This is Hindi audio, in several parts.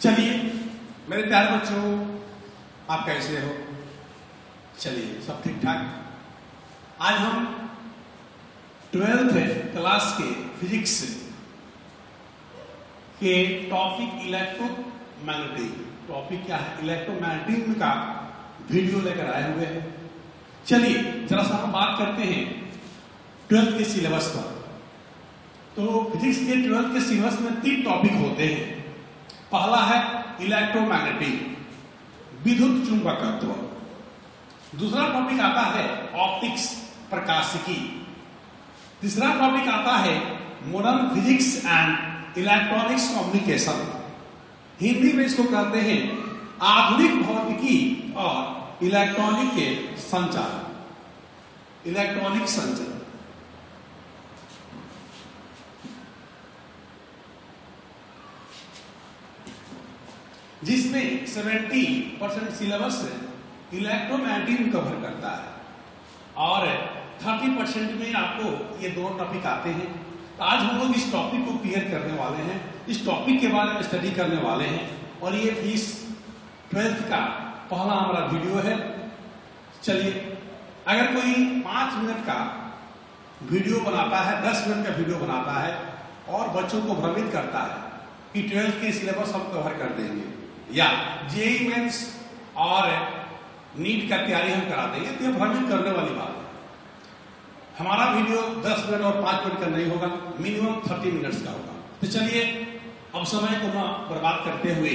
चलिए मेरे प्यारे बच्चों, आप कैसे हो? चलिए सब ठीक ठाक। आज हम 12th क्लास के फिजिक्स के टॉपिक इलेक्ट्रोमैग्नेटिज्म, टॉपिक क्या है? इलेक्ट्रोमैग्नेटिज्म का वीडियो लेकर आए हुए हैं। चलिए जरा सा हम बात करते हैं 12th के सिलेबस पर। तो फिजिक्स के 12th के सिलेबस में 3 टॉपिक होते हैं। पहला है इलेक्ट्रोमैग्नेटिज्म, विद्युत चुंबकत्व। दूसरा टॉपिक आता है ऑप्टिक्स, प्रकाशिकी। तीसरा टॉपिक आता है modern physics and electronics communication. Hindi में इसको कहते हैं आधुनिक भौतिकी और इलेक्ट्रॉनिक के संचार, इलेक्ट्रॉनिक संचार। जिसमें 70% सिलेबस इलेक्ट्रोमैग्नेटिज्म कवर करता है और 30% में आपको ये 2 टॉपिक आते हैं। तो आज हम लोग इस टॉपिक को क्लियर करने वाले हैं, इस टॉपिक के बारे में स्टडी करने वाले हैं। और ये इस 12th का पहला हमारा वीडियो है। चलिए, अगर कोई 5 मिनट का वीडियो बनाता है, 10 मिनट का वीडियो बनाता है और बच्चों को भ्रमित करता है कि 12th के सिलेबस हम कवर कर देंगे या जेईई मेंस और नीट का तैयारी हम करा देंगे, तो ये भ्रमित करने वाली बात है। हमारा वीडियो 10 मिनट और 5 मिनट का नहीं होगा, मिनिमम 30 मिनट्स का होगा। तो चलिए अब समय को ना बर्बाद करते हुए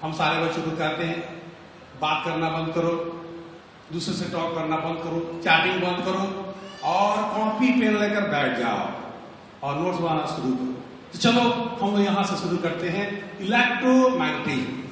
हम सारे बच्चों को कहते हैं बात करना बंद करो, दूसरे से टॉक करना बंद करो, चैटिंग बंद करो और कॉपी पेन लेकर बैठ जाओ और नोट्स बनाना शुरू करो। तो चलो हम लोग यहां से शुरू करते हैं इलेक्ट्रोमैग्नेटिज्म।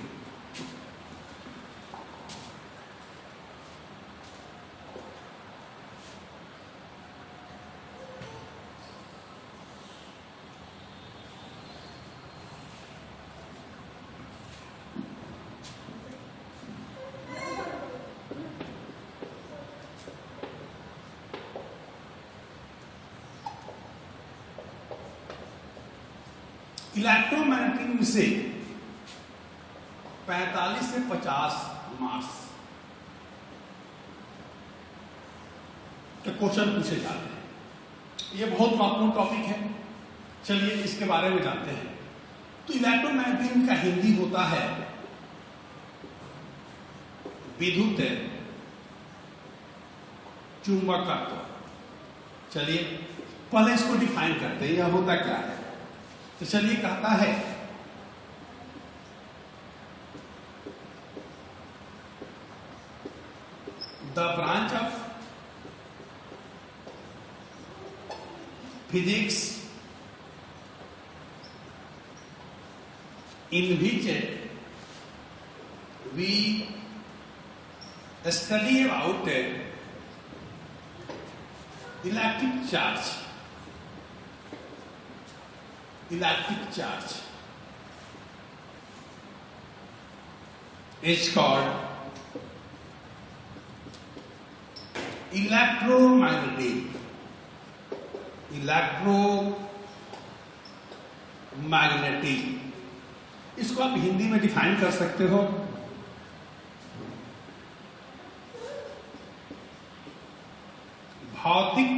इलेक्ट्रोमैग्नेटिज्म से 45 से 50 मार्क्स के क्वेश्चन पूछे जाते हैं। यह बहुत महत्वपूर्ण टॉपिक है। चलिए इसके बारे में जानते हैं। तो इलेक्ट्रोमैग्नेटिज्म का हिंदी होता है विद्युत चुंबकत्व। चलिए पहले इसको डिफाइन करते हैं, यह होता क्या है। तो चलिए कहता है the branch of physics in which we study about electric charge, electric charge is called electromagnetic, इसको आप हिंदी में डिफाइन कर सकते हो भौतिक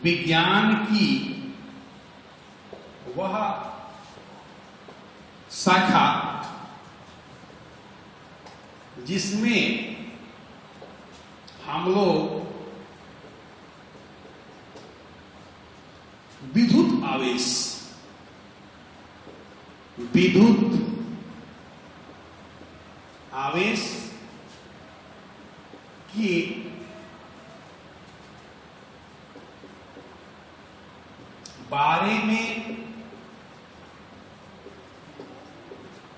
विज्ञान की वह शाखा जिसमें हम लोग विद्युत आवेश, विद्युत आवेश की बारे में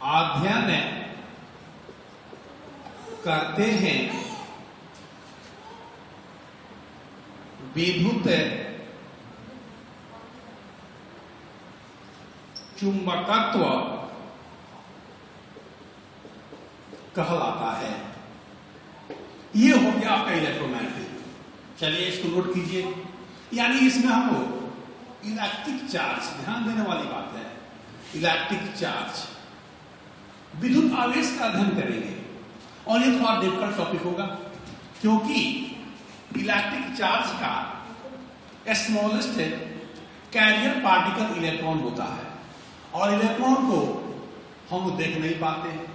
अध्ययन करते हैं। विद्युत चुंबकत्व कहलाता है। ये हो गया आपका इलेक्ट्रोमैग्नेटिज्म। चलिए इसको नोट कीजिए। यानी इसमें हम इलेक्ट्रिक चार्ज, ध्यान देने वाली बात है, इलेक्ट्रिक चार्ज, विद्युत आवेश का अध्ययन करेंगे। और ये थोड़ा डिफिकल्ट टॉपिक होगा क्योंकि इलेक्ट्रिक चार्ज का स्मॉलेस्ट कैरियर पार्टिकल इलेक्ट्रॉन होता है और इलेक्ट्रॉन को हम देख नहीं पाते हैं,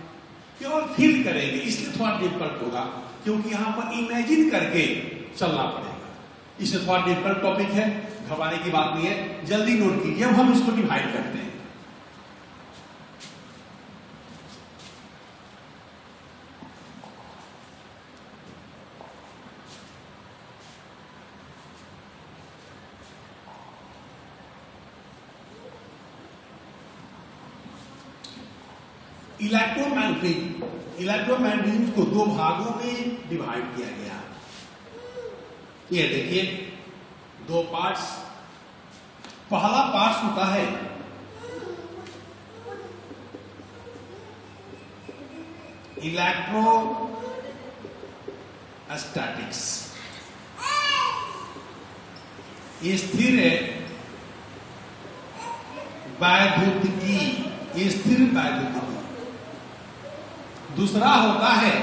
केवल फील करेंगे, इसलिए थोड़ा डिफिकल्ट होगा क्योंकि यहां पर इमेजिन करके चलना पड़ेगा, इसलिए थोड़ा डिफिकल्ट टॉपिक है, घबराने की बात नहीं है, जल्दी नोट कीजिए। अब हम इसको डिवाइड करते हैं। इलेक्ट्रोमैग्नेटिज्म को दो भागों में डिवाइड किया गया। ये देखिए दो पार्ट्स। पहला पार्ट होता है इलेक्ट्रोस्टैटिक्स, ये स्थिर वैद्युतिकी, ये स्थिर वैद्युतिकी। दूसरा होता है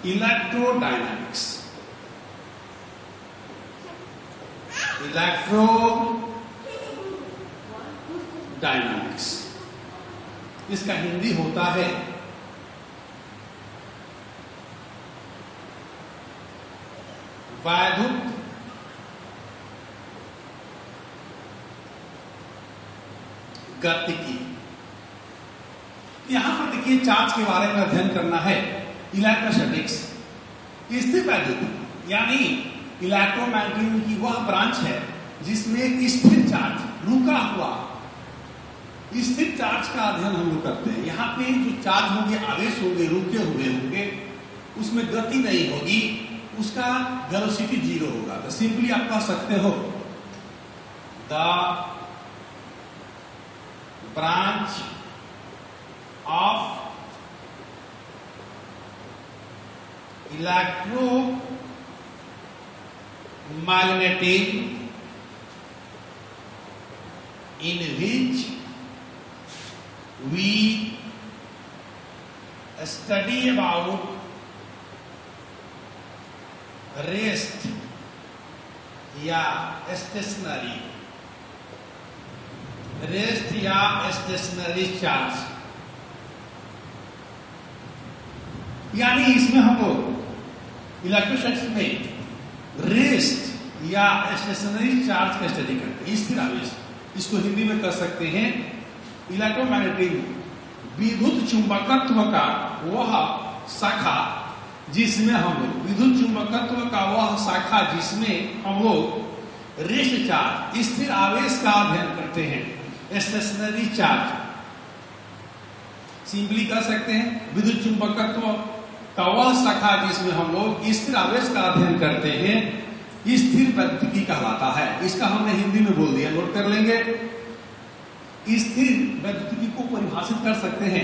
इलेक्ट्रोडायनामिक्स, इलेक्ट्रोडायनामिक्स, इसका हिंदी होता है वैद्युत गतिकी। यहां पर देखिए चार्ज के बारे में अध्ययन करना है, इलेक्ट्रोस्टैटिक्स, स्थिर वैद्युतिकी यानी इलेक्ट्रोमैग्नेटिज्म की वह ब्रांच है जिसमें स्थिर चार्ज, रुका हुआ स्थिर चार्ज का अध्ययन हम लोग करते हैं। यहाँ पे जो चार्ज होंगे, आवेश होंगे, रुके हुए होंगे, उसमें गति नहीं होगी, उसका वेलोसिटी 0 होगा। तो सिंपली आप कह सकते हो the branch of electromagnetism in which we study about rest या स्टेशनरी, रेस्ट या स्टेशनरी चार्ज। यानी इसमें हम लोग इलेक्ट्रोस्टैटिक्स में रेस्ट या स्टेशनरी चार्ज का स्टडी करते हैं, स्थिर आवेश। इसको हिंदी में कर सकते हैं इलेक्ट्रोमैग्नेटिज्म, विद्युत चुंबकत्व का वह शाखा जिसमें हम लोग, विद्युत चुंबकत्व का वह शाखा जिसमें हम लोग रेस्ट चार्ज, स्थिर आवेश का अध्ययन करते हैं, स्टेशनरी चार्ज। सिंपली कह सकते हैं विद्युत चुंबकत्व का वह शाखा जिसमें हम लोग स्थिर आवेश का अध्ययन करते हैं, स्थिर वैद्युतिकी कहलाता है। इसका हमने हिंदी में बोल दिया, नोट कर लेंगे। स्थिर वैद्युतिकी को परिभाषित कर सकते हैं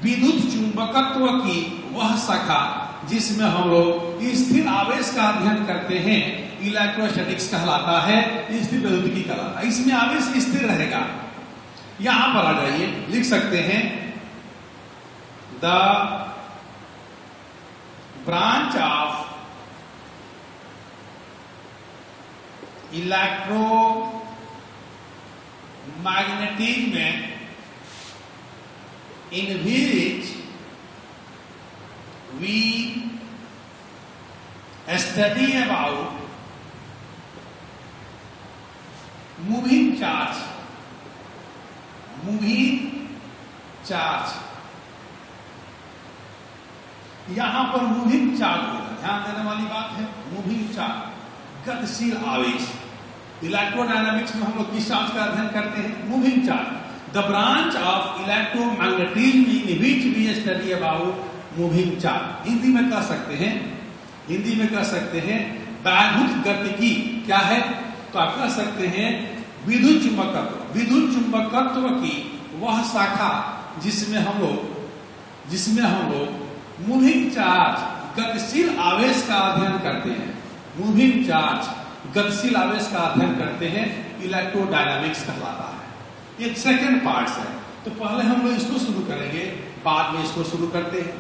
विद्युत चुंबकत्व की वह शाखा जिसमें हम लोग स्थिर आवेश का अध्ययन करते हैं, इलेक्ट्रोस्टैटिक्स कहलाता है, स्थिर वैद्युतिकी कहलाता है। इसमें आवेश स्थिर रहेगा। यहां पर आ जाइए, लिख सकते हैं the branch of electromagnetism in which we study about moving charge, moving charge। यहां पर मूविंग चार्ज होगा, ध्यान देने वाली बात है, मूविंग चार्ज, गतिशील आवेश। इलेक्ट्रोडायनामिक्स में हम लोग किस चार्ज का अध्ययन करते हैं? Moving charge. The branch of electromagnetism in which we study about moving charge. Hindi में कह सकते हैं, हिंदी में कह सकते हैं वैद्युत गतिकी क्या है? तो आप कह सकते हैं विद्युत चुंबकत्व, विद्युत चुंबकत्व की वह शाखा जिसमें हम लोग मूविंग चार्ज, गतिशील आवेश का अध्ययन करते हैं। मूविंग चार्ज गतिशील आवेश का अध्ययन करते हैं, इलेक्ट्रोडायनामिक्स कहलाता है। ये सेकंड पार्ट है। तो पहले हम लोग इसको शुरू करेंगे, बाद में इसको शुरू करते हैं।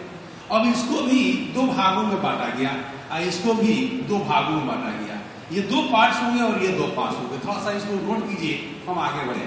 अब इसको भी दो भागों में बांटा गया और इसको भी दो भागों में बांटा गया। ये दो पार्ट्स होंगे और ये दो पार्ट्स होंगे। थोड़ा सा इसको नोट कीजिए, हम आगे बढ़े।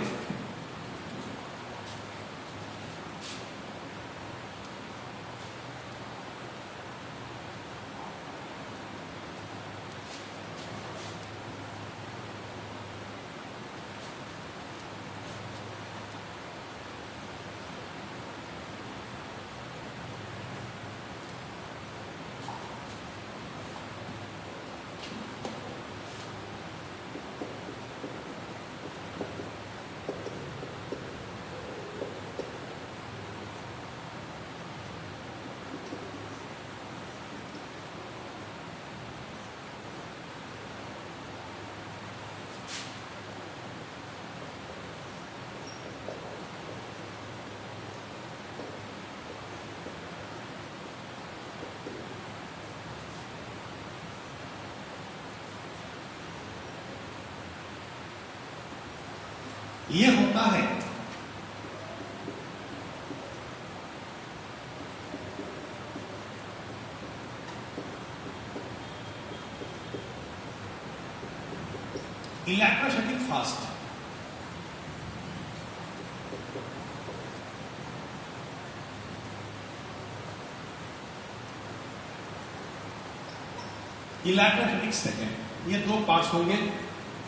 ये होता है इलेक्ट्रोस्टैटिक फास्ट। Electrostatic second. ये दो पार्ट्स होंगे।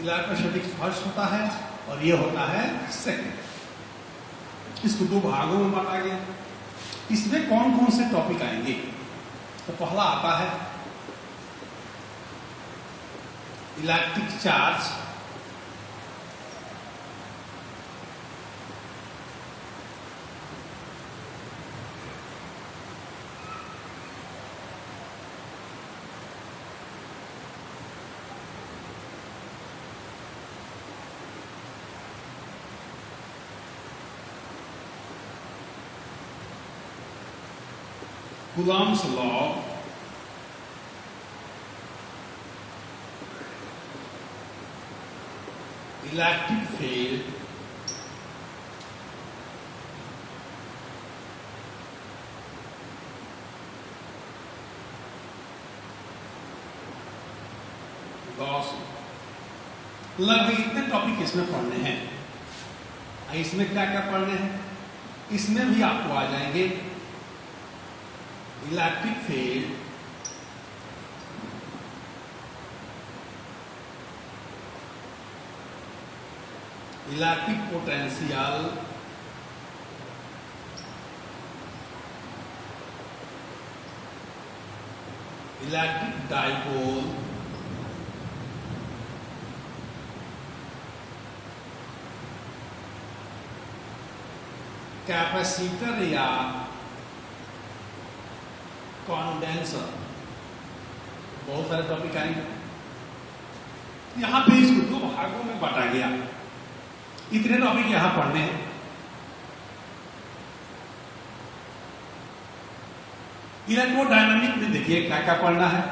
इलेक्ट्रोस्टैटिक फर्स्ट होता है और ये होता है सेकंड। इसको दो भागों में बांटा गया। इसमें कौन कौन से टॉपिक आएंगे? तो पहला आता है electric charge, Coulomb's law, electric field, Gauss. लगभग इतने टॉपिक इसमें पढ़ने हैं। इसमें क्या क्या पढ़ने हैं? इसमें भी आपको आ जाएंगे electric field, electric potential, electric dipole, capacitor या कॉन्डेंसर, बहुत सारे टॉपिक आएंगे। यहां पे इसको दो भागों में बांटा गया। इतने टॉपिक यहां पढ़ने हैं। इलेक्ट्रोडायनामिक में देखिए क्या क्या पढ़ना है।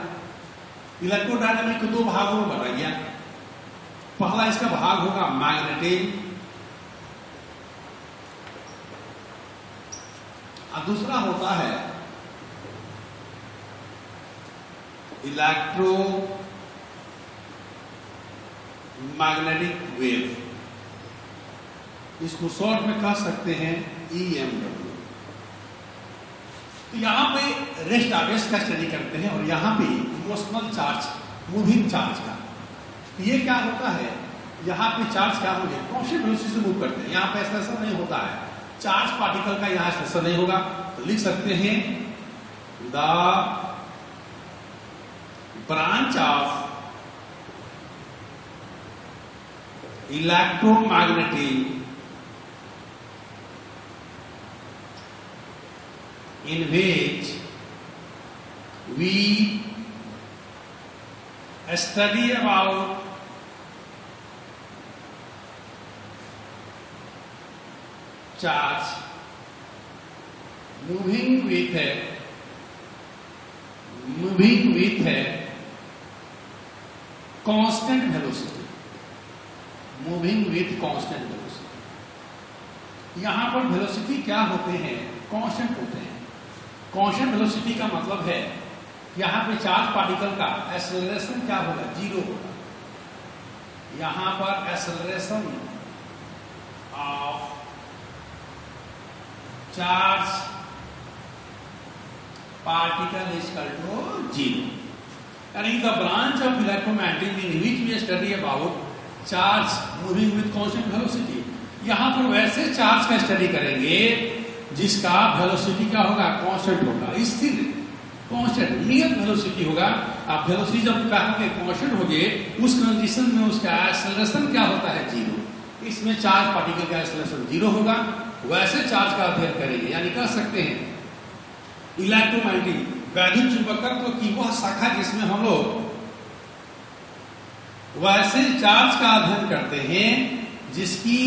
इलेक्ट्रोडायनामिक को दो भागों में बांटा गया। पहला इसका भाग होगा मैग्नेटिक और दूसरा होता है इलेक्ट्रो मैग्नेटिक वेव। इसको शॉर्ट में कह सकते हैं EMW। तो यहां पे रेस्ट आवेश का स्टडी करते हैं और यहां पे इमोशनल चार्ज, मूविंग चार्ज का। तो ये क्या होता है, यहां पे चार्ज क्या होंगे, कांस्टेंट वेलोसिटी से मूव करते हैं। यहां पे ऐसा नहीं होता है, चार्ज पार्टिकल का यहां ऐसा नहीं होगा। तो लिख सकते हैं the branch of electromagnetic in which we study about charge moving with constant velocity, moving with constant velocity. यहां पर वेलोसिटी क्या होते हैं? कांस्टेंट होते हैं। कांस्टेंट वेलोसिटी का मतलब है यहां पे चार्ज पार्टिकल का एक्सेलरेशन क्या होगा? जीरो होगा। यहां पर acceleration of charge particle is equal to zero. यानी the branch of electromagnetism in which we study about charge moving with constant velocity. यहां पर वैसे चार्ज का स्टडी करेंगे जिसका वेलोसिटी क्या होगा? कांस्टेंट होगा, स्थिर, कांस्टेंट, नियत वेलोसिटी होगा। आप वेलोसिटी जब कहेंगे कांस्टेंट हो गए, उस कंडीशन में उसका एक्सेलरेशन क्या होता है? जीरो। इसमें चार्ज पार्टिकल का एक्सेलरेशन जीरो होगा। वैसे चार्ज का अध्ययन करेंगे, यानी कह सकते हैं इलेक्ट्रोमैग्नेटिक वैद्युत चुंबकत्व की वह शाखा जिसमें हम लोग वैसे चार्ज का अध्ययन करते हैं जिसकी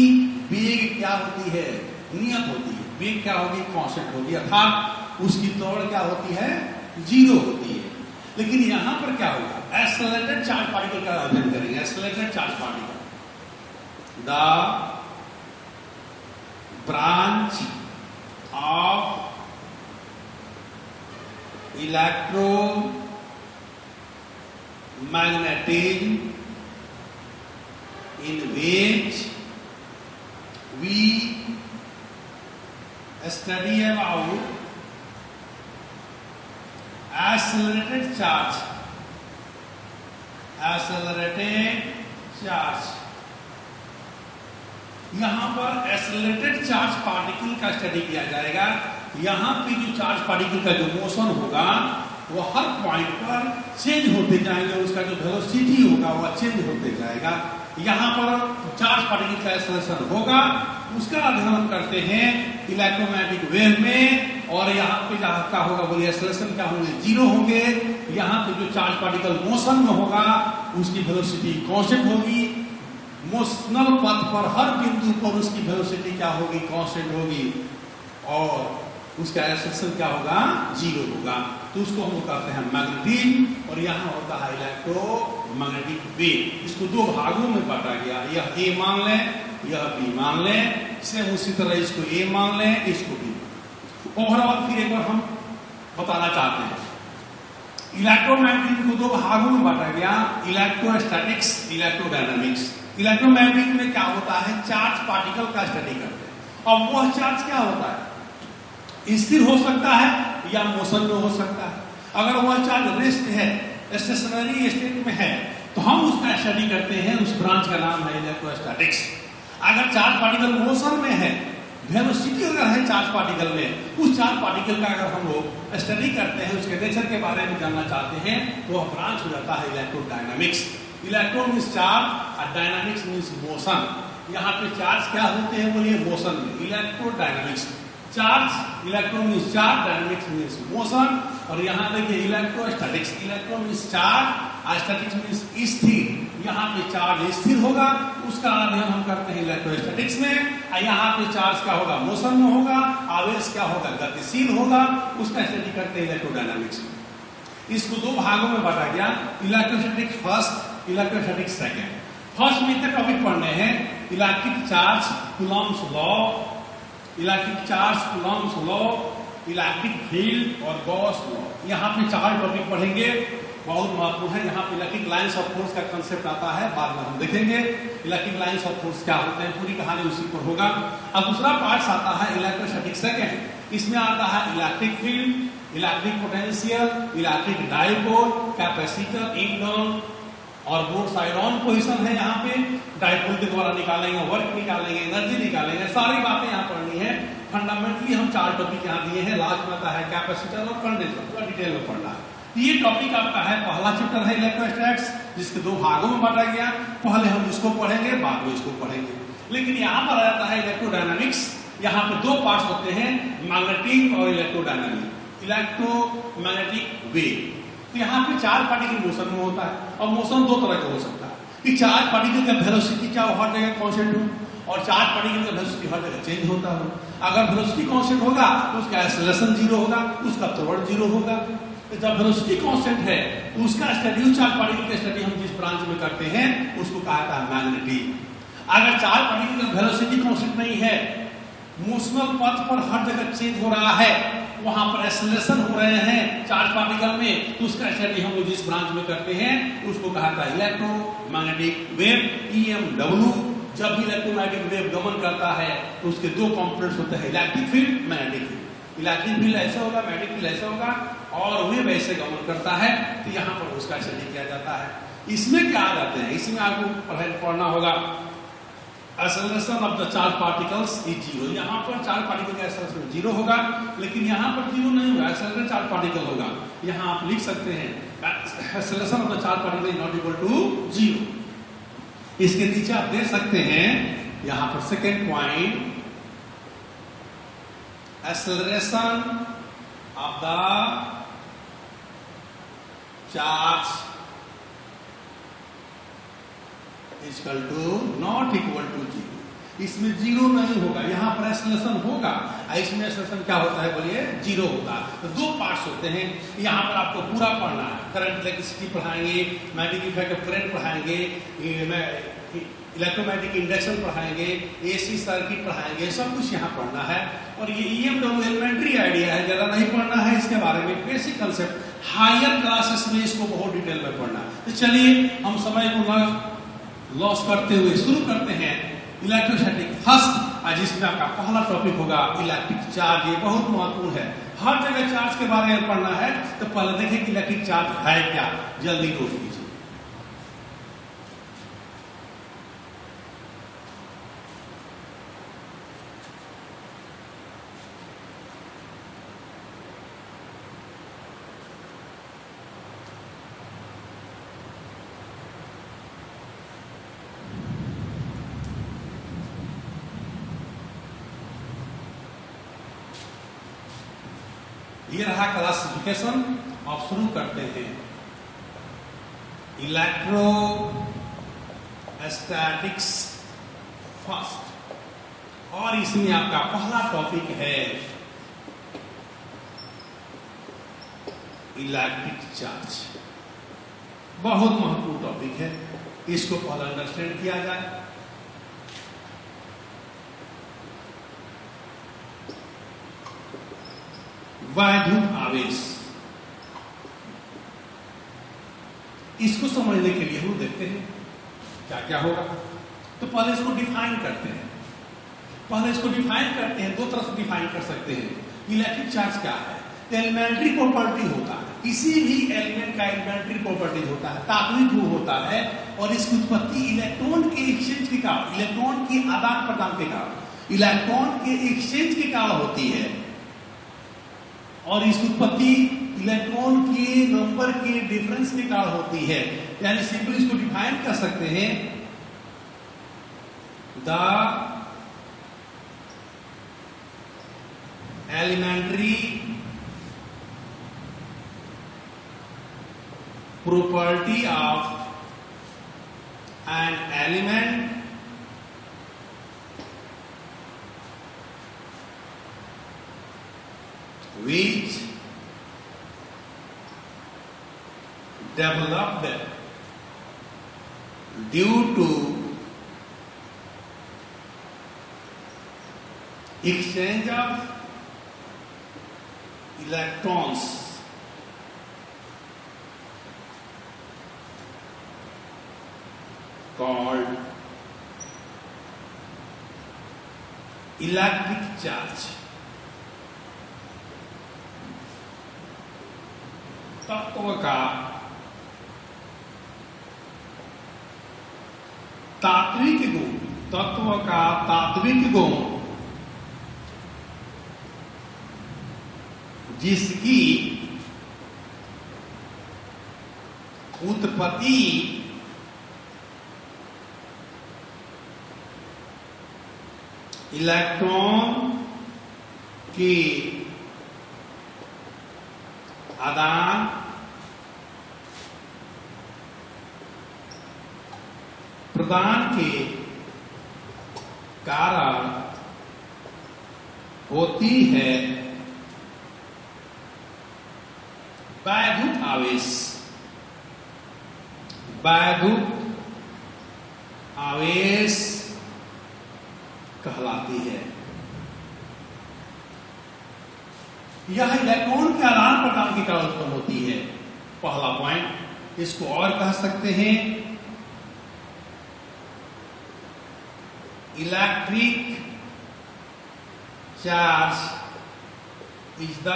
वेग क्या होती है? नियत होती है। वेग क्या होगी? कांस्टेंट होगी, अर्थात उसकी त्वरण क्या होती है? जीरो होती है। लेकिन यहां पर क्या होगा? एक्सेलरेटेड चार्ज पार्टिकल का अध्ययन करेंगे। Accelerated charge particle, the branch of electromagnetism in which we study about accelerated charge, यहां पर एक्सेलरेटेड चार्ज पार्टिकल का स्टडी किया जाएगा। यहां पे जो चार्ज पार्टिकल का जो मोशन होगा वो हर पॉइंट पर चेंज होते जाएंगे, उसका जो वेलोसिटी होगा वह चेंज होते जाएगा। यहां पर चार्ज पार्टिकल का एक्सेलरेशन होगा, उसका अध्ययन हम करते हैं इलेक्ट्रोमैग्नेटिक वेव में। और यहाँ पे जहां का होगा बोलिए एक्सेलरेशन क्या होंगे? जीरो होंगे। यहाँ पे जो चार्ज पार्टिकल मोशन में होगा उसकी वेलोसिटी कांस्टेंट होगी। मोशनल पथ पर हर बिंदु पर उसकी वेलोसिटी क्या होगी? कांस्टेंट होगी। और उसका एक्सेलरेशन क्या होगा? जीरो होगा। तो उसको हम कहते हैं मैग्नेटिज्म, और यहाँ होता है इलेक्ट्रोमैग्नेटिक वेव। इसको दो भागों में बांटा गया, यह ए मान लें, यह बी मान लें। सेम उसी तरह इसको ए मान लें, इसको बी। ओवरऑल फिर एक बार हम बताना चाहते हैं, इलेक्ट्रोमैग्नेटिज्म को दो भागों में बांटा गया, इलेक्ट्रोस्टैटिक्स, इलेक्ट्रोडायनामिक्स। इलेक्ट्रोमैग्नेटिज्म में क्या होता है? चार्ज पार्टिकल का स्टडी करते हैं। अब वह चार्ज क्या होता है? स्थिर हो सकता है या मोशन में हो सकता है। अगर वह चार्ज रेस्ट है, स्टेशनरी स्टेट में है, तो हम उसका स्टडी करते हैं, उस ब्रांच का नाम है इलेक्ट्रोस्टैटिक्स। अगर चार्ज पार्टिकल मोशन में है, वेलोसिटी अगर है चार्ज पार्टिकल में, उस चार्ज पार्टिकल का अगर हम लोग स्टडी करते हैं, उसके नेचर के बारे में जानना चाहते हैं, तो वह ब्रांच हो जाता है इलेक्ट्रोडायनामिक्स। इलेक्ट्रो मीन्स चार्ज और डायनामिक्स मीन्स मोशन। यहाँ पे चार्ज क्या होते हैं बोलिए? मोशन में। Electrodynamics charge, electro means charge, dynamics means motion. और यहाँ देखिए electrostatics, electro means charge, statics means स्थिर। यहाँ पे चार्ज स्थिर होगा, उसका अध्ययन हम करते हैं इलेक्ट्रोस्टैटिक्स में। यहाँ पे चार्ज क्या होगा? मोशन में होगा। आवेश क्या होगा? गतिशील होगा, उसका स्टडी करते हैं इलेक्ट्रोडायनामिक्स में। इसको दो भागों में बांटा गया, electrostatics first, electrostatics second. First में इतने टॉपिक पढ़ने हैं, electric charge, Coulomb's law, electric charge, Coulomb's law, electric field और गॉस लॉ। यहाँ पे चार टॉपिक पढ़ेंगे, बहुत महत्वपूर्ण है। यहाँ पे इलेक्ट्रिक लाइंस ऑफ फोर्स का कंसेप्ट आता है, बाद में हम देखेंगे इलेक्ट्रिक लाइंस ऑफ फोर्स क्या होते हैं, पूरी कहानी उसी पर होगा। अब दूसरा पार्ट आता है इलेक्ट्रोस्टैटिक सेकेंड। इसमें आता है electric field, electric potential, electric dipole, capacitor, inductor और बोथ साइड ऑन पोजिशन है। यहाँ पे डायपोल के द्वारा निकालेंगे, वर्क निकालेंगे, एनर्जी निकालेंगे, सारी बातें यहाँ पढ़नी है। फंडामेंटली हम चार टॉपिक यहाँ दिए हैं। लास्ट में आता है कैपेसिटर और कंडेंसर, पूरा डिटेल में पढ़ना है। ये टॉपिक आपका है, पहला चैप्टर है इलेक्ट्रोस्टैटिक्स, जिसके दो भागों में बांटा गया। पहले हम इसको पढ़ेंगे, बाद में इसको पढ़ेंगे। लेकिन यहाँ पर आ जाता है इलेक्ट्रोडायनामिक्स। यहाँ पे दो पार्ट्स होते हैं, मैग्नेटिक और इलेक्ट्रोडायनामिक, इलेक्ट्रोमैग्नेटिक वेव। तो यहाँ पे चार्ज पार्टिकल मोशन में होता है, और मोशन दो तरह का हो सकता है कि चार्ज पार्टिकल का वेलोसिटी क्या हर जगह कांस्टेंट हो, और चार्ज पार्टिकल का वेलोसिटी हर जगह चेंज होता हो। अगर वेलोसिटी कांस्टेंट होगा तो उसका एक्सेलरेशन जीरो होगा, उसका त्वरण जीरो होगा। तो जब वेलोसिटी कांस्टेंट है तो उसका स्टडी, उस चार्ज पार्टिकल का स्टडी हम जिस ब्रांच में करते हैं उसको कहा जाता है मैग्नेटिक। अगर चार्ज पार्टिकल का वेलोसिटी कांस्टेंट नहीं है, मोशनल पथ पर हर जगह चेंज हो रहा है, वहां पर एक्सेलरेशन हो रहे हैं चार्ज पार्टिकल में, तो उसका स्टडी हम लोग जिस ब्रांच में करते हैं उसको कहा जाता है इलेक्ट्रोमैग्नेटिक वेव, EMW। जब भी इलेक्ट्रोमैग्नेटिक वेव गमन करता है तो उसके दो कंपोनेंट्स होते हैं, electric field, magnetic field. Electric field ऐसा होगा, मैग्नेटिक फील्ड ऐसा होगा, और वेव ऐसे गमन करता है, तो यहाँ पर उसका स्टडी किया जाता है। इसमें क्या आ जाते हैं, इसमें आपको पढ़ना होगा acceleration of the charge particles is zero. यहाँ पर चार्ज पार्टिकल का एक्सेलरेशन जीरो होगा, लेकिन यहाँ पर जीरो नहीं होगा, एक्सेलरेटेड चार्ज पार्टिकल होगा। यहाँ आप लिख सकते हैं acceleration of the charge particle is not equal to zero. इसके नीचे आप देख सकते हैं यहाँ पर second point, acceleration of the charge equal to not equal to zero. इसमें जीरो नहीं होगा, यहाँ पर एक्सेलरेशन होगा, इसमें एक्सेलरेशन क्या होता है बोलिए, जीरो होगा। तो दो पार्ट्स होते हैं, यहाँ पर आपको पूरा पढ़ना है। करंट इलेक्ट्रिसिटी पढ़ाएंगे, मैग्नेटिक इफेक्ट ऑफ करंट पढ़ाएंगे, इलेक्ट्रोमैग्नेटिक इंडक्शन पढ़ाएंगे, AC सर्किट पढ़ाएंगे, सब कुछ यहाँ पढ़ना है। और ये EMW एलिमेंट्री आइडिया है, ज्यादा नहीं पढ़ना है इसके बारे में, बेसिक कंसेप्ट। हायर क्लासेस में इसको बहुत डिटेल में पढ़ना। तो चलिए हम समय को लॉस करते हुए शुरू करते हैं इलेक्ट्रोस्टैटिक फर्स्ट, जिसमें आपका पहला टॉपिक होगा इलेक्ट्रिक चार्ज। ये बहुत महत्वपूर्ण है, हर जगह चार्ज के बारे में पढ़ना है। तो पहले देखें कि इलेक्ट्रिक चार्ज है क्या, जल्दी नोट कीजिए। ये रहा क्लासिफिकेशन। अब शुरू करते हैं इलेक्ट्रोस्टैटिक्स फर्स्ट, और इसमें आपका पहला टॉपिक है इलेक्ट्रिक चार्ज। बहुत महत्वपूर्ण टॉपिक है, इसको पहले अंडरस्टैंड किया जाए। वैद्युत आवेश, इसको समझने के लिए हम देखते हैं क्या क्या होगा। तो पहले इसको डिफाइन करते हैं, दो तरह से डिफाइन कर सकते हैं। इलेक्ट्रिक चार्ज क्या है, एलिमेंट्री प्रॉपर्टी होता है, किसी भी एलिमेंट का एलिमेंट्री प्रॉपर्टीज होता है, तात्विक गुण होता है, और इसकी उत्पत्ति इलेक्ट्रॉन के एक्सचेंज के कारण, इलेक्ट्रॉन के आदान प्रदान के कारण, इलेक्ट्रॉन के एक्सचेंज के कारण होती है। और इसकी उत्पत्ति इलेक्ट्रॉन के नंबर के डिफरेंस के कारण होती है। यानी सिंपल इसको डिफाइन कर सकते हैं, the elementary property of an element which developed due to exchange of electrons called electric charge। तत्व का तात्विक गुण, तत्व का तात्विक गुण जिसकी उत्पत्ति इलेक्ट्रॉन के आदान प्रदान के कारण होती है, वैद्युत आवेश, वैद्युत आवेश कहलाती है। यह इलेक्ट्रॉन के आदान प्रदान के कारण उत्पन्न होती है। पहला पॉइंट। इसको और कह सकते हैं electric charge is the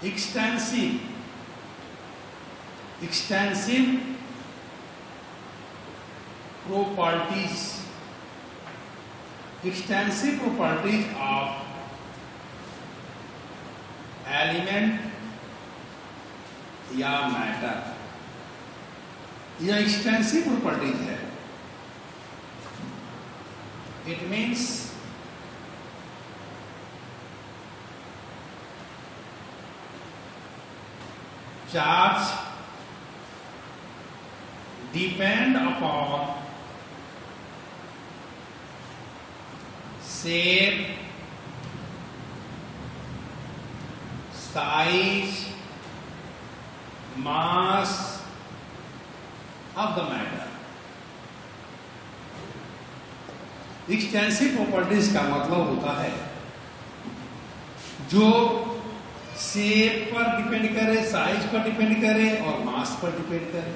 extensive properties of element या मैटर। यह एक्सटेंसिव प्रॉपर्टीज है। It means charge depend upon shape, size, mass of the matter। Extensive properties का मतलब होता है जो शेप पर डिपेंड करे, साइज पर डिपेंड करे और मास पर डिपेंड करे।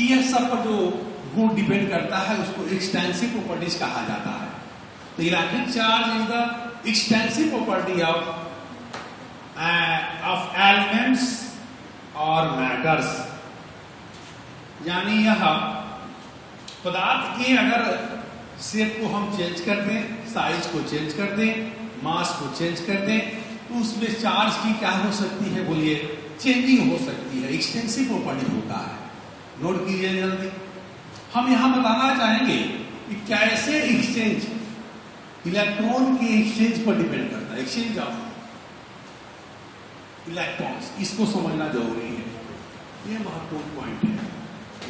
यह सब पर जो गुण डिपेंड करता है उसको एक्सटेंसिव प्रॉपर्टीज कहा जाता है। तो electric charge is the extensive property of elements और मैटर्स। यानी यह पदार्थ के अगर शेप को हम चेंज कर दें, साइज को चेंज कर दें, मास को चेंज कर दें, तो उसमें चार्ज की क्या हो सकती है, बोलिए, चेंजिंग हो सकती है। एक्सटेंसिव प्रॉपर्टी होता है। नोट कीजिए जल्दी। हम यहां बताना चाहेंगे कि कैसे एक्सचेंज इलेक्ट्रॉन के एक्सचेंज पर डिपेंड करता है। एक्सचेंज ऑफ इलेक्ट्रॉन्स, इसको समझना जरूरी है। यह महत्वपूर्ण पॉइंट है।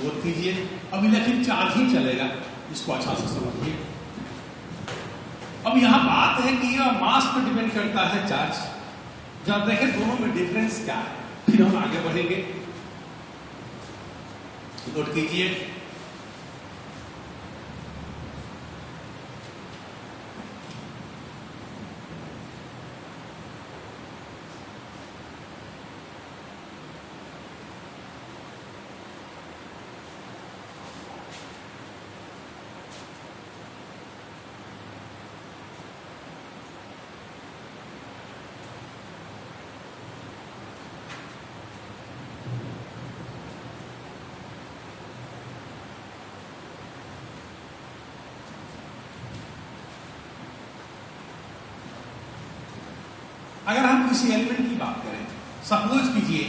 नोट कीजिए। अब इलेक्ट्रिक चार्ज ही चलेगा, इसको अच्छा से समझिए। अब यहां बात है कि यह मास पर डिपेंड करता है चार्ज। जब देखें दोनों में डिफरेंस क्या है, फिर हम आगे बढ़ेंगे। नोट कीजिए। अगर हम किसी एलिमेंट की बात करें, सपोज कीजिए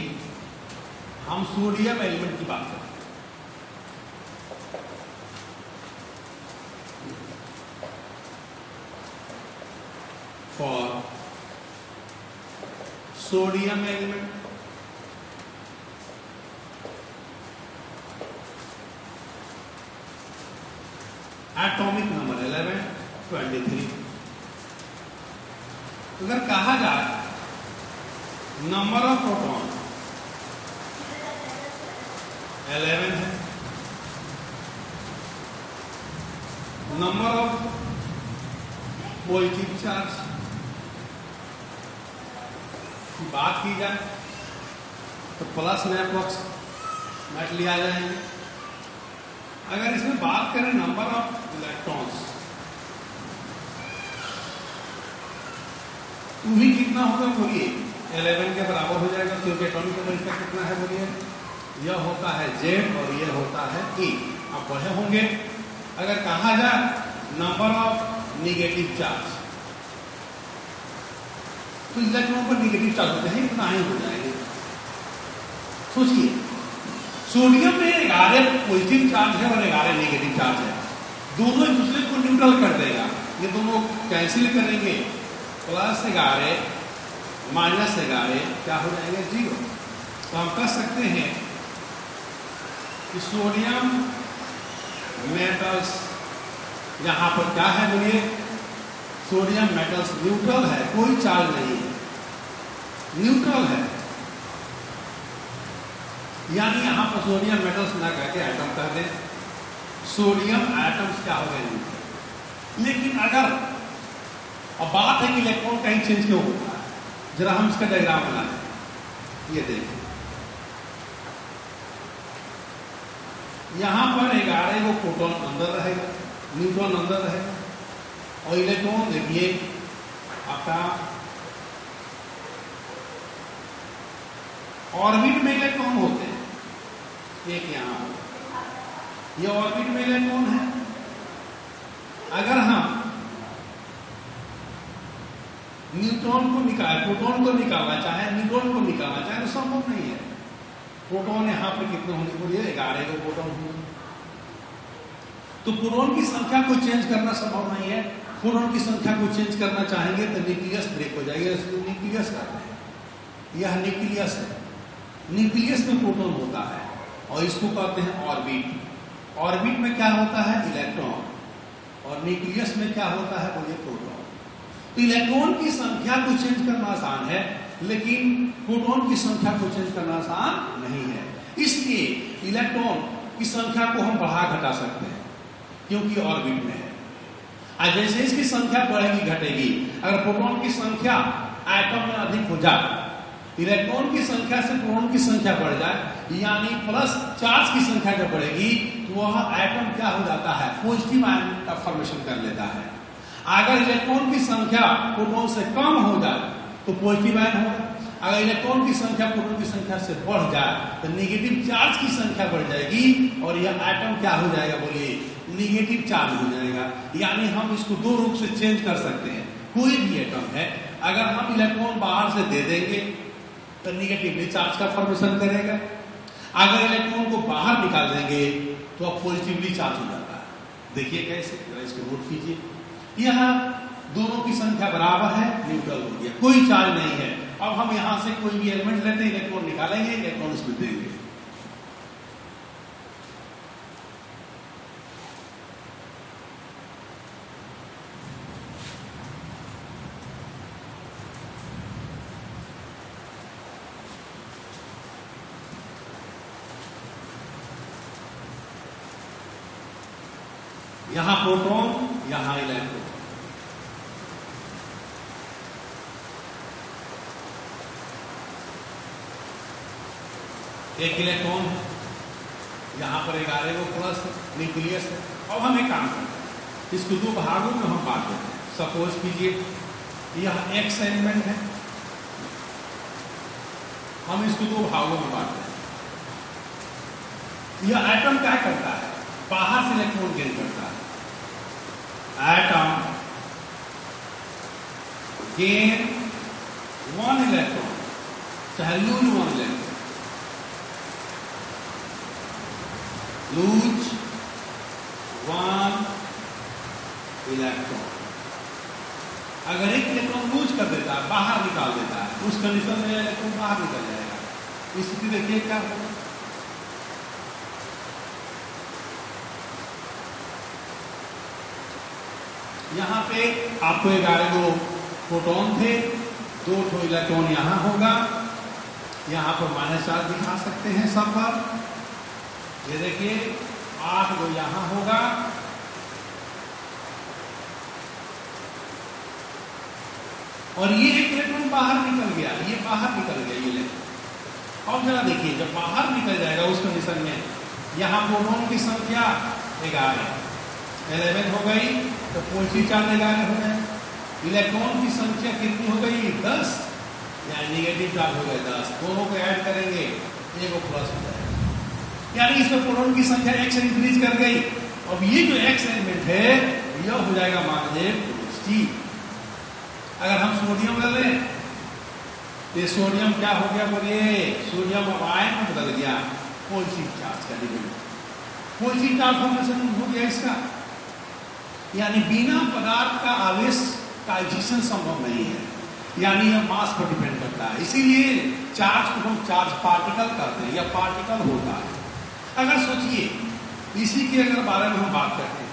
हम सोडियम एलिमेंट की बात करें। For sodium element atomic number 11, 23। अगर कहा जाए नंबर ऑफ प्रोटॉन 11 है, नंबर ऑफ पॉजिटिव चार्ज की बात की जाए तो प्लस में अप्रोक्सीमेट लिया जाएंगे। अगर इसमें बात करें नंबर ऑफ इलेक्ट्रॉन्स, तो भी कितना होगा बोलिए, 11 के बराबर हो जाएगा, क्योंकि एटॉमिक नंबर इसका कितना है बोलिए, यह होता है Z और यह होता है E। अब वह होंगे। अगर कहा जाए नंबर ऑफ निगेटिव चार्ज, तो इलेक्ट्रॉन पर निगेटिव चार्ज होते हैं, इतना ही हो जाएंगे। सोचिए, सोडियम में 11 पॉजिटिव चार्ज है और 11 नेगेटिव चार्ज है। दोनों एक दूसरे को न्यूट्रल कर देगा। ये दोनों कैंसिल करेंगे, +11 -11 क्या हो जाएगा, 0। तो हम कह सकते हैं कि सोडियम मेटल्स यहां पर क्या है बोलिए, सोडियम मेटल्स न्यूट्रल है, कोई चार्ज नहीं है, न्यूट्रल है। यानी यहां पर सोडियम मेटल्स ना कहके एटम कह दें, सोडियम एटम्स क्या हो गए न्यूट्रल। लेकिन अगर अब बात है कि इलेक्ट्रॉन कहीं चेंज क्यों होता है, जरा हम इसका डायग्राम बना दें। ये देखिए यहां पर 11 को प्रोटॉन अंदर रहेगा, न्यूट्रॉन अंदर रहेगा, और इलेक्ट्रॉन देखिए आपका ऑर्बिट में इलेक्ट्रॉन होते हैं, एक यहां ये ऑर्बिट में इलेक्ट्रॉन है। अगर हम न्यूट्रॉन को प्रोटॉन को निकालना चाहे, न्यूट्रॉन को निकालना चाहे तो संभव नहीं है। प्रोटॉन यहां पर कितने होंगे बोलिए, 11 को प्रोटॉन होंगे, तो प्रोटॉन की संख्या को चेंज करना संभव नहीं है। प्रोटॉन की संख्या को चेंज करना चाहेंगे तो न्यूक्लियस ब्रेक हो जाएगा, इसको न्यूक्लियस कहते हैं। यह न्यूक्लियस है, न्यूक्लियस में प्रोटॉन होता है और इसको कहते हैं ऑर्बिट। ऑर्बिट में क्या होता है, इलेक्ट्रॉन, और न्यूक्लियस में क्या होता है बोलिए, प्रोटॉन। तो इलेक्ट्रॉन की संख्या को चेंज करना आसान है, लेकिन प्रोटॉन की संख्या को चेंज करना आसान नहीं है। इसलिए इलेक्ट्रॉन की संख्या को हम बढ़ा घटा सकते हैं, क्योंकि ऑर्बिट में है। जैसे इसकी संख्या बढ़ेगी घटेगी, अगर प्रोटॉन की संख्या एटम में अधिक हो जाए, इलेक्ट्रॉन की संख्या से प्रोटॉन की संख्या बढ़ जाए, यानी प्लस चार्ज की संख्या जब बढ़ेगी तो वह एटम क्या हो जाता है, पॉजिटिव आयन का फॉर्मेशन कर लेता है। अगर इलेक्ट्रॉन की संख्या प्रोटॉन से कम हो जाए तो पॉजिटिव आयन होगा, अगर इलेक्ट्रॉन की संख्या प्रोटॉन की संख्या से बढ़ जाए तो नेगेटिव चार्ज की संख्या बढ़ जाएगी, और यह एटम क्या हो जाएगा बोलिए, नेगेटिव चार्ज हो जाएगा। यानी हम इसको दो रूप से चेंज कर सकते हैं। कोई भी एटम है, अगर हम इलेक्ट्रॉन बाहर से दे देंगे तो निगेटिवली चार्ज का फॉर्मेशन करेगा, अगर इलेक्ट्रॉन को बाहर निकाल देंगे तो अब पॉजिटिवली चार्ज हो जाता है। देखिए कैसे, इसको नोट कीजिए। यहां दोनों की संख्या बराबर है, न्यूट्रल हो गया, कोई चार्ज नहीं है। अब हम यहां से कोई भी एलिमेंट लेते हैं, इलेक्ट्रॉन निकालेंगे, इलेक्ट्रॉन इसमें देंगे। यहां प्रोटॉन, यहां इलेक्ट्रॉन। एक इलेक्ट्रॉन है, यहां पर 11 को प्लस न्यूक्लियस है। अब हम एक काम करते हैं, इसको दो भागों में हम बांट देते हैं। सपोज कीजिए यह एक्स एलिमेंट है, हम इसको दो भागों में बांटते हैं। यह एटम क्या करता है, बाहर से इलेक्ट्रॉन गेन करता है। एटम गेन 1 इलेक्ट्रॉन, चाहे लूज 1 इलेक्ट्रॉन, लूज 1 इलेक्ट्रॉन। अगर एक इलेक्ट्रॉन लूज कर देता है, बाहर निकाल देता है, उस कंडीशन में इलेक्ट्रॉन बाहर निकल जाएगा। स्थिति देखिए क्या होगा, यहां पे आपको 11 को प्रोटॉन थे, 2 ठो इलेक्ट्रॉन यहां होगा, यहां पर माइनस चार्ज दिखा सकते हैं सब पर। ये देखिए 8 को यहां होगा, और ये एक इलेक्ट्रॉन बाहर निकल गया, ये बाहर निकल गया ये इलेक्ट्रॉन। अब जरा देखिए, जब बाहर निकल जाएगा उस कंडीशन में, यहां प्रोटॉन की संख्या 11 हो गई, तो पॉजिटिव चार्ज 11 हो गए। इलेक्ट्रॉन की संख्या कितनी हो गई, 10, यानी निगेटिव चार्ज हो गए 10। दोनों को ऐड करेंगे, एक प्लस हो जाएगा, यानी इसमें प्रोटॉन की संख्या x इंक्रीज कर गई। अब ये जो x एलिमेंट है यह हो जाएगा मान लीजिए पॉजिटिव। अगर हम सोडियम ले लें, ये सोडियम क्या हो गया बोलिए, सोडियम अब आयन में बदल गया, पॉजिटिव चार्ज का डिग्री, पॉजिटिव चार्ज फॉर्मेशन हो गया इसका। यानी बिना पदार्थ का आवेश का एग्जिस्टेंस संभव नहीं है, यानी यह मास पर डिपेंड करता है। इसीलिए चार्ज को हम चार्ज पार्टिकल कहते हैं, या पार्टिकल होता है। अगर सोचिए इसी के अगर बारे में हम बात करते हैं,